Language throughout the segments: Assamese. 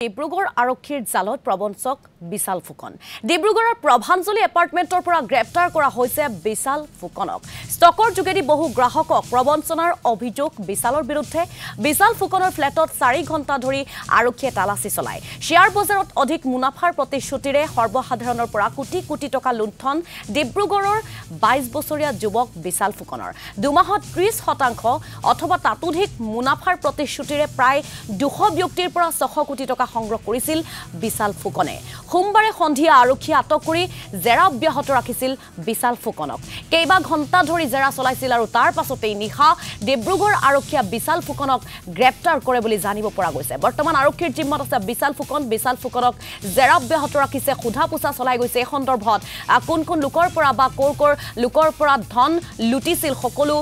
ডিব্ৰুগড় আৰক্ষীৰ জালত প্ৰবঞ্চক বিশাল ফুকন ডিব্ৰুগড়ৰ প্ৰভাঞ্জলি এপাৰ্টমেণ্টৰ পৰা গ্ৰেপ্তাৰ কৰা হৈছে বিশাল ফুকনক ষ্টকৰ যোগেদি বহু গ্ৰাহকক প্ৰবঞ্চনাৰ অভিযোগ বিশালৰ বিৰুদ্ধে বিশাল ফুকনৰ ফ্লেটত 4 ঘণ্টা ধৰি আৰক্ষীয়ে তালাচী চলায় শেয়াৰ বজাৰত অধিক মুনাফাৰ প্ৰতিশ্ৰুতিৰে সৰ্বসাধাৰণৰ পৰা কোটি কোটি টকা লুণ্ঠন ডিব্ৰুগড়ৰ 22 বছৰীয়া যুৱক বিশাল ফুকনৰ দুমাহত 30% অথবা তাতোধিক মুনাফাৰ প্ৰতিশ্ৰুতিৰে প্ৰায় 200 ব্যক্তিৰ পৰা 600 কোটি টকা সংগ্ৰহ কৰিছিল বিশাল ফুকনে সোমবাৰে সন্ধিয়া আৰক্ষী আটক কৰি জেৰা অব্যাহত ৰাখিছিল বিশাল ফুকনক কেইবা ঘণ্টা ধৰি জেৰা চলাইছিল আৰু তাৰ পাছতেই নিশা ডিব্ৰুগড় আৰক্ষীয়ে বিশাল ফুকনক গ্ৰেপ্তাৰ কৰে বুলি জানিব পৰা গৈছে বৰ্তমান আৰক্ষীৰ জিম্মাত আছে বিশাল ফুকনক জেৰা অব্যাহত ৰাখিছে সোধা পোছা চলাই গৈছে এই সন্দৰ্ভত কোন কোন লোকৰ পৰা বা কৰ লোকৰ পৰা ধন লুটিছিল সকলো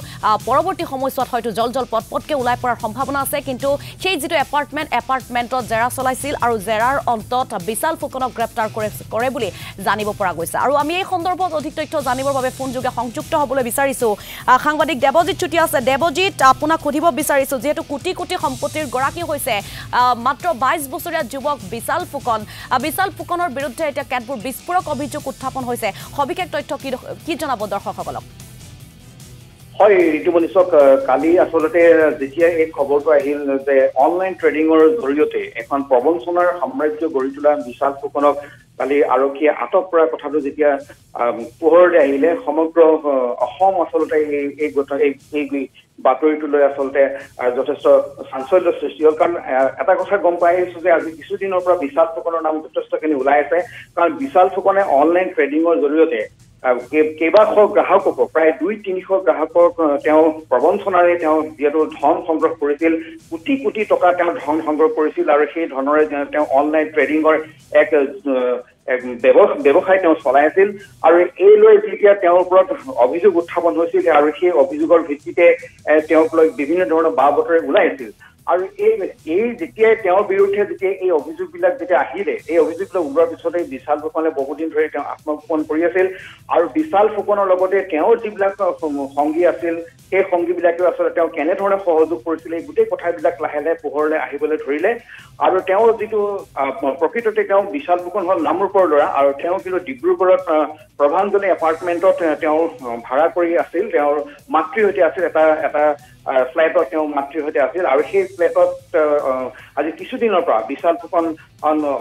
পৰৱৰ্তী সময়ছোৱাত হয়তো জল পটপটকে ওলাই পৰাৰ সম্ভাৱনা আছে কিন্তু সেই যিটো এপাৰ্টমেণ্টত জেৰা চলাইছিল আৰু জেৰাৰ অন্তত বিশাল ফুকনক গ্ৰেপ্তাৰ কৰে বুলি জানিব পৰা গৈছে আৰু আমি এই সন্দৰ্ভত অধিক তথ্য জানিবৰ বাবে ফোন যোগে সংযুক্ত হ'বলৈ বিচাৰিছো সাংবাদিক দেৱজিৎ চুটি আছে দেৱজিৎ আপোনাক সুধিব বিচাৰিছো যেহেতু কোটি কোটি সম্পত্তিৰ গৰাকী হৈছে মাত্ৰ 22 বছৰীয়া যুৱক বিশাল ফুকনৰ বিৰুদ্ধে এটা কেতবোৰ বিস্ফোৰক অভিযোগ উত্থাপন হৈছে সবিশেষ তথ্য কি জনাব দৰ্শকসকলক হয় ঋতুমণিচক কালি আসলতে যেতিয়া এই খবৰটো আহিল যে অনলাইন ট্ৰেডিঙৰ জৰিয়তে এখন প্ৰবঞ্চনাৰ সাম্ৰাজ্য গঢ়ি তোলা বিশাল ফুকনক কালি আৰক্ষীয়ে আটক কৰাৰ কথাটো যেতিয়া পোহৰলৈ আহিলে সমগ্ৰ অসম আসলতে এই বাতৰিটো লৈ আসলতে যথেষ্ট চাঞ্চল্য সৃষ্টি হ'ল কাৰণ এটা কথা গম পাই আহিছো যে আজি কিছুদিনৰ পৰা বিশাল ফুকনৰ নাম যথেষ্টখিনি ওলাই আছে কাৰণ বিশাল ফুকনে অনলাইন ট্ৰেডিঙৰ জৰিয়তে কেইবাশ গ্ৰাহকক প্ৰায় 200-300 গ্ৰাহকক তেওঁ প্ৰবঞ্চনাৰে তেওঁ যিহেতু ধন সংগ্ৰহ কৰিছিল কোটি কোটি টকা তেওঁ ধন সংগ্ৰহ কৰিছিল আৰু সেই ধনৰে তেওঁ অনলাইন ট্ৰেডিঙৰ এক ব্যৱসায় তেওঁ চলাই আছিল আৰু এই লৈ যেতিয়া তেওঁৰ ওপৰত অভিযোগ উত্থাপন হৈছিল আৰু সেই অভিযোগৰ ভিত্তিতে তেওঁক লৈ বিভিন্ন ধৰণৰ বাবতৰি ওলাই আছিল আৰু এই যেতিয়াই তেওঁৰ বিৰুদ্ধে যেতিয়া এই অভিযোগবিলাক যেতিয়া আহিলে এই অভিযোগবিলাক ওলোৱাৰ পিছতে বিশাল ফুকনে বহুদিন ধৰি তেওঁ আত্মগোপন কৰি আছিল আৰু বিশাল ফুকনৰ লগতে তেওঁৰ যিবিলাক সংগী আছিল সেই সংগীবিলাকেও আচলতে তেওঁ কেনেধৰণে সহযোগ কৰিছিল এই গোটেই কথাবিলাক লাহে লাহে পোহৰলৈ আহিবলৈ ধৰিলে আৰু তেওঁ যিটো প্ৰকৃততে তেওঁ বিশাল ফুকন হ'ল নামৰূপৰ ল'ৰা আৰু তেওঁ কিন্তু ডিব্ৰুগড়ত প্ৰভাঞ্জলি এপাৰ্টমেণ্টত তেওঁ ভাড়া কৰি আছিল তেওঁৰ মাতৃৰ সৈতে আছিল এটা ফ্লাইটত তেওঁ মাতৃৰ সৈতে আছিল আৰু সেই ফ্লেটত আজি কিছুদিনৰ পৰা বিশাল ফুকন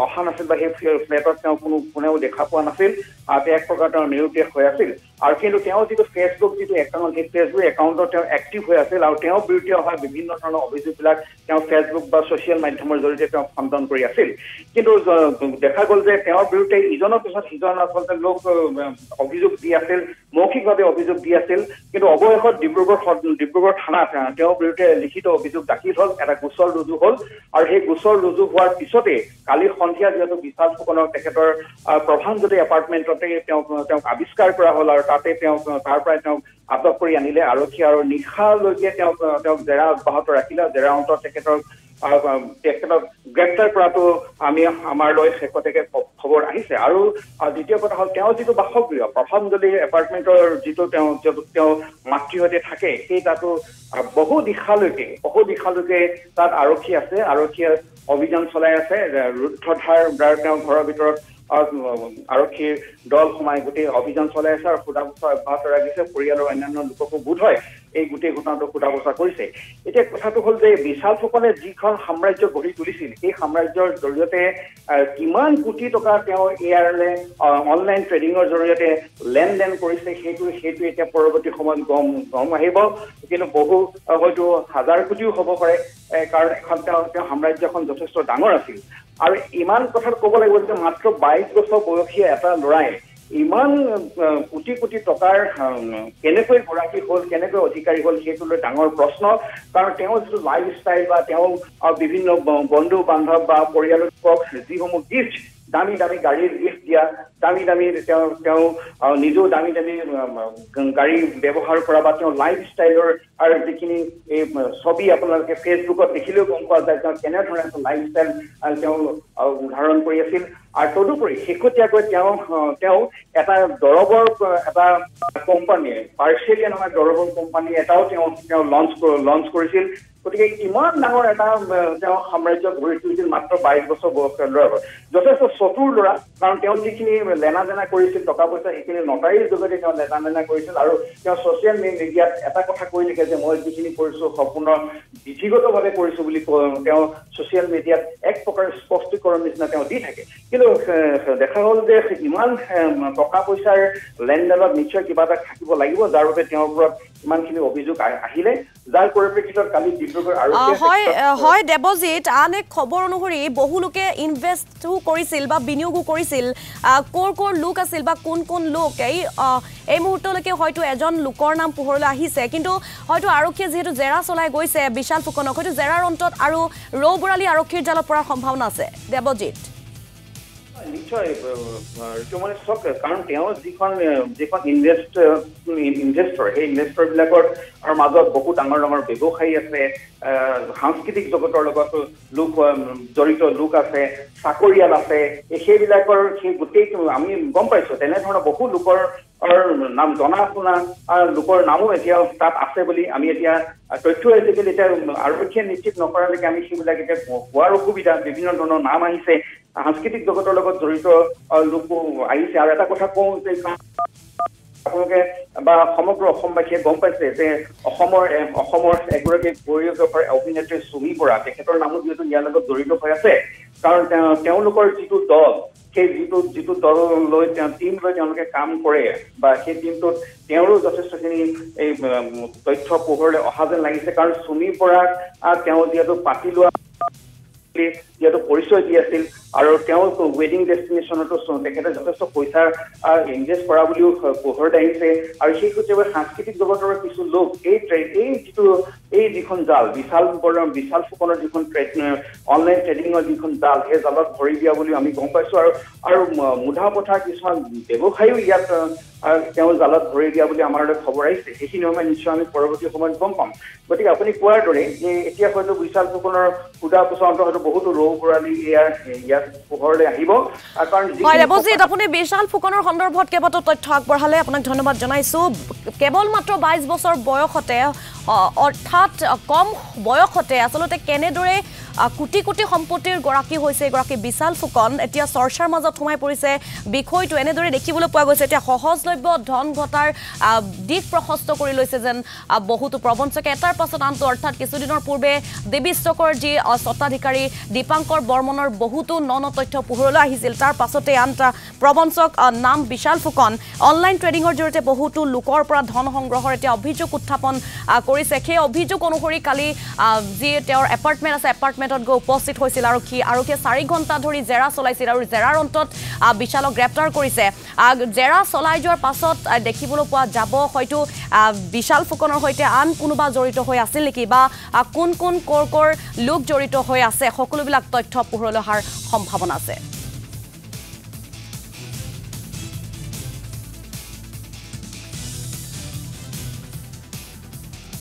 অহা নাছিল বা সেই ফ্লেটত তেওঁ কোনেও দেখা পোৱা নাছিল এক প্ৰকাৰ তেওঁ নিৰুদ্দেশ হৈ আছিল আৰু কিন্তু তেওঁ যিটো ফেচবুক যিটো একাউণ্ট সেই ফেচবুক একাউণ্টত তেওঁ এক্টিভ হৈ আছিল আৰু তেওঁৰ বিৰুদ্ধে অহা বিভিন্ন ধৰণৰ অভিযোগবিলাক তেওঁ ফেচবুক বা ছ'চিয়েল মাধ্যমৰ জৰিয়তে তেওঁ খণ্ডন কৰি আছিল কিন্তু দেখা গ'ল যে তেওঁৰ বিৰুদ্ধে ইজনৰ পিছত সিজন আচলতে লোক অভিযোগ দি আছিল মৌখিকভাৱে অভিযোগ দি আছিল কিন্তু অৱশেষত ডিব্ৰুগড় থানাত তেওঁৰ বিৰুদ্ধে লিখিত অভিযোগ দাখিল হ'ল এটা গোচৰ ৰুজু হ'ল আৰু সেই গোচৰ ৰুজু হোৱাৰ পিছতে কালি সন্ধিয়া যিহেতু বিশাল ফুকনক তেখেতৰ প্ৰভাঞ্জলি এপাৰ্টমেণ্টতে তেওঁক আৱিষ্কাৰ কৰা হ'ল আৰু তাতে তাৰ পৰাই তেওঁক আটক কৰি আনিলে আৰক্ষী আৰু নিশালৈকে তেওঁক জেৰা অব্যাহত ৰাখিলে জেৰা অন্তত তেখেতক গ্ৰেপ্তাৰ কৰাটো আমাৰলৈ শেষতকে খবৰ আহিছে আৰু দ্বিতীয় কথা হ'ল তেওঁ যিটো বাসগৃহ প্ৰভাঞ্জলি এপাৰ্টমেণ্টৰ যিটো তেওঁ মাতৃৰ সৈতে থাকে সেই তাতো বহু দিশালৈকে তাত আৰক্ষী আছে আৰক্ষীয়ে অভিযান চলাই আছে ৰুদ্ধধাৰ তেওঁ ঘৰৰ ভিতৰত আৰক্ষীৰ দল সোমাই গোটেই অভিযান চলাই আছে আৰু সোধা পোছা অব্যাহত ৰাখিছে পৰিয়ালৰ অন্যান্য লোককো বোধ হয় এই গোটেই ঘটনাটো সোধা পোছা কৰিছে এতিয়া কথাটো হ'ল যে বিশাল ফুকনে যিখন সাম্ৰাজ্য গঢ়ি তুলিছিল সেই সাম্ৰাজ্যৰ জৰিয়তে কিমান কোটি টকা তেওঁ ইয়াৰে অনলাইন ট্ৰেডিঙৰ জৰিয়তে লেনদেন কৰিছে সেইটো এতিয়া পৰৱৰ্তী সময়ত গম আহিব কিন্তু বহু হয়তো হাজাৰ কোটিও হ'ব পাৰে কাৰণ এখন তেওঁ সাম্ৰাজ্যখন যথেষ্ট ডাঙৰ আছিল আৰু ইমান কথাত ক'ব লাগিব যে মাত্ৰ 22 বছৰ বয়সীয়া এটা ল'ৰাই ইমান কোটি কোটি টকাৰ কেনেকৈ গৰাকী হ'ল কেনেকৈ অধিকাৰী হ'ল সেইটো লৈ ডাঙৰ প্ৰশ্ন কাৰণ তেওঁ যিটো লাইফ ষ্টাইল বা তেওঁ বিভিন্ন বন্ধু বান্ধৱ বা পৰিয়ালৰ যিসমূহ গিফ্ট দামী গাড়ীৰ গিফ্ট দিয়া দামী দামী তেওঁ নিজেও দামী দামী গাড়ী ব্যৱহাৰ কৰা বা তেওঁ লাইফ ষ্টাইলৰ আৰু যিখিনি এই ছবি আপোনালোকে ফেচবুকত দেখিলেও গম পোৱা যায় তেওঁ কেনেধৰণে এটা লাইফ ষ্টাইল তেওঁ ধাৰণ কৰি আছিল আৰু তদুপৰি শেহতীয়াকৈ তেওঁ এটা দৰৱৰ এটা কোম্পানী পাৰ্চিয়েলি নহয় দৰৱৰ কোম্পানী এটাও তেওঁ লঞ্চ কৰিছিল গতিকে ইমান ডাঙৰ এটা তেওঁ সাম্ৰাজ্য গঢ়ি তুলিছিল মাত্ৰ 22 বছৰ বয়সৰ ল'ৰা যথেষ্ট চতুৰ ল'ৰা কাৰণ তেওঁ যিখিনি লেনা দেনা কৰিছিল টকা পইচা সেইখিনি নটাৰীৰ যোগেদি তেওঁ লেনা দেনা কৰিছিল আৰু তেওঁ ছচিয়েল মিডিয়াত এটা কথা কৈ লিখে যে মই যিখিনি কৰিছোঁ সম্পূৰ্ণ বিধিগতভাৱে কৰিছোঁ বুলি তেওঁ ছচিয়েল মিডিয়াত এক প্ৰকাৰ স্পষ্টীকৰণ নিচিনা তেওঁ দি থাকে কিন্তু দেখা হ'ল যে ইমান টকা পইচাৰ লেনদেনত নিশ্চয় কিবা এটা থাকিব লাগিব যাৰ বাবে তেওঁৰ ওপৰত ইমানখিনি অভিযোগ আহিলে যাৰ পৰিপ্ৰেক্ষিতত কালি ডিব্ৰুগড় আৰু হয় দেৱজিৎ আন এক খবৰ অনুসৰি বহু লোকে ইনভেষ্টও কৰিছিল বা বিনিয়োগো কৰিছিল কৰ লোক আছিল বা কোন লোক এই মুহূৰ্তলৈকে হয়তো এজন লোকৰ নাম পোহৰলৈ আহিছে কিন্তু হয়তো আৰক্ষীয়ে যিহেতু জেৰা চলাই গৈছে বিশাল ফুকনক হয়তো জেৰাৰ অন্তত আৰু ৰৌ বৰালী আৰক্ষীৰ জালত পৰাৰ সম্ভাৱনা আছে দেৱজিৎ নিশ্চয় মানে চক কাৰণ তেওঁ যিখন ইনভেষ্টৰ সেই ইনভেষ্টৰবিলাকৰ মাজত বহু ডাঙৰ ব্যৱসায়ী আছে সাংস্কৃতিক জগতৰ লগত জড়িত লোক আছে চাকৰিয়াল আছে সেইবিলাকৰ সেই গোটেই আমি গম পাইছোঁ তেনেধৰণৰ বহু লোকৰ নাম জনা শুনা লোকৰ নামো এতিয়া তাত আছে বুলি আমি এতিয়া তথ্য আজিকালি এতিয়া আৰক্ষীয়ে নিশ্চিত নকৰালৈকে আমি সেইবিলাক এতিয়া হোৱাৰ অসুবিধা বিভিন্ন ধৰণৰ নাম আহিছে সাংস্কৃতিক জগতৰ লগত জড়িত লোকো আহিছে আৰু এটা কথা কওঁ যে আপোনালোকে বা সমগ্ৰ অসমবাসীয়ে গম পাইছে যে অসমৰ এগৰাকী কোৰিঅগ্ৰাফাৰ অভিনেত্ৰী সুমি বৰা তেখেতৰ নামো যিহেতু ইয়াৰ লগত জড়িত হৈ আছে কাৰণ তেওঁলোকৰ যিটো দল সেই যিটো দললৈ টিম লৈ তেওঁলোকে কাম কৰে বা সেই টিমটোত তেওঁৰো যথেষ্টখিনি এই তথ্য পোহৰলৈ অহা যেন লাগিছে কাৰণ সুমি বৰাক তেওঁ যিহেতু পাতি লোৱা যিহেতু পৰিচয় দি আছিল আৰু তেওঁ ৱেডিং ডেষ্টিনেশ্যনতো তেখেতে যথেষ্ট পইচা ইনভেষ্ট কৰা বুলিও পোহৰত আহিছে আৰু সেই সূত্ৰে সাংস্কৃতিক জগতৰ কিছু লোক এই যিখন জাল বিশাল ফুকনৰ যিখন অনলাইন ট্ৰেডিঙৰ যিখন জাল সেই জালত ভৰি দিয়া বুলি আমি গম পাইছোঁ আৰু মুধা পথাৰ কিছুমান ব্যৱসায়ীও ইয়াত তেওঁ জালত ভৰি দিয়া বুলি আমাৰ খবৰ আহিছে সেইখিনি সময় নিশ্চয় আমি পৰৱৰ্তী সময়ত গম পাম গতিকে আপুনি কোৱাৰ দৰে যে এতিয়া হয়তো বিশাল ফুকনৰ সুদা পোচন্ত হয়তো বহুতো ৰৌ বৰালী ইয়াত পোহৰলৈ আহিব কাৰণ দেৱজিৎ আপুনি বিশাল ফুকনৰ সন্দৰ্ভত কেইবাটাও তথ্য আগবঢ়ালে আপোনাক ধন্যবাদ জনাইছোঁ কেৱল মাত্ৰ 22 বছৰ বয়সতে অৰ্থাৎ কম বয়সতে আচলতে কেনেদৰে কোটি কোটি সম্পত্তিৰ গৰাকী হৈছে এগৰাকী বিশাল ফুকন এতিয়া চৰ্চাৰ মাজত সোমাই পৰিছে বিষয়টো এনেদৰে দেখিবলৈ পোৱা গৈছে এতিয়া সহজলভ্য ধন ঘটাৰ দিশ প্ৰশস্ত কৰি লৈছে যেন বহুতো প্ৰবঞ্চকে এটাৰ পাছত আনটো অৰ্থাৎ কিছুদিনৰ পূৰ্বে দেৱী ষ্টকৰ যি স্বত্বাধিকাৰী দীপাংকৰ বৰ্মনৰ বহুতো ন তথ্য পোহৰলৈ আহিছিল তাৰ পাছতে আনটা প্ৰবঞ্চক নাম বিশাল ফুকন অনলাইন ট্ৰেডিঙৰ জৰিয়তে বহুতো লোকৰ পৰা ধন সংগ্ৰহৰ এতিয়া অভিযোগ উত্থাপন কৰিছে সেই অভিযোগ অনুসৰি কালি যি তেওঁৰ এপাৰ্টমেণ্ট আছে এপাৰ্টমেণ্টত গৈ উপস্থিত হৈছিল আৰক্ষীয়ে 4 ঘণ্টা ধৰি জেৰা চলাইছিল আৰু জেৰাৰ অন্তত বিশালক গ্ৰেপ্তাৰ কৰিছে জেৰা চলাই যোৱাৰ পাছত দেখিবলৈ পোৱা যাব হয়তো বিশাল ফুকনৰ সৈতে আন কোনোবা জড়িত হৈ আছিল নেকি বা কোন কৰ লোক জড়িত হৈ আছে সকলোবিলাক তথ্য পোহৰলৈ অহাৰ সম্ভাৱনা আছে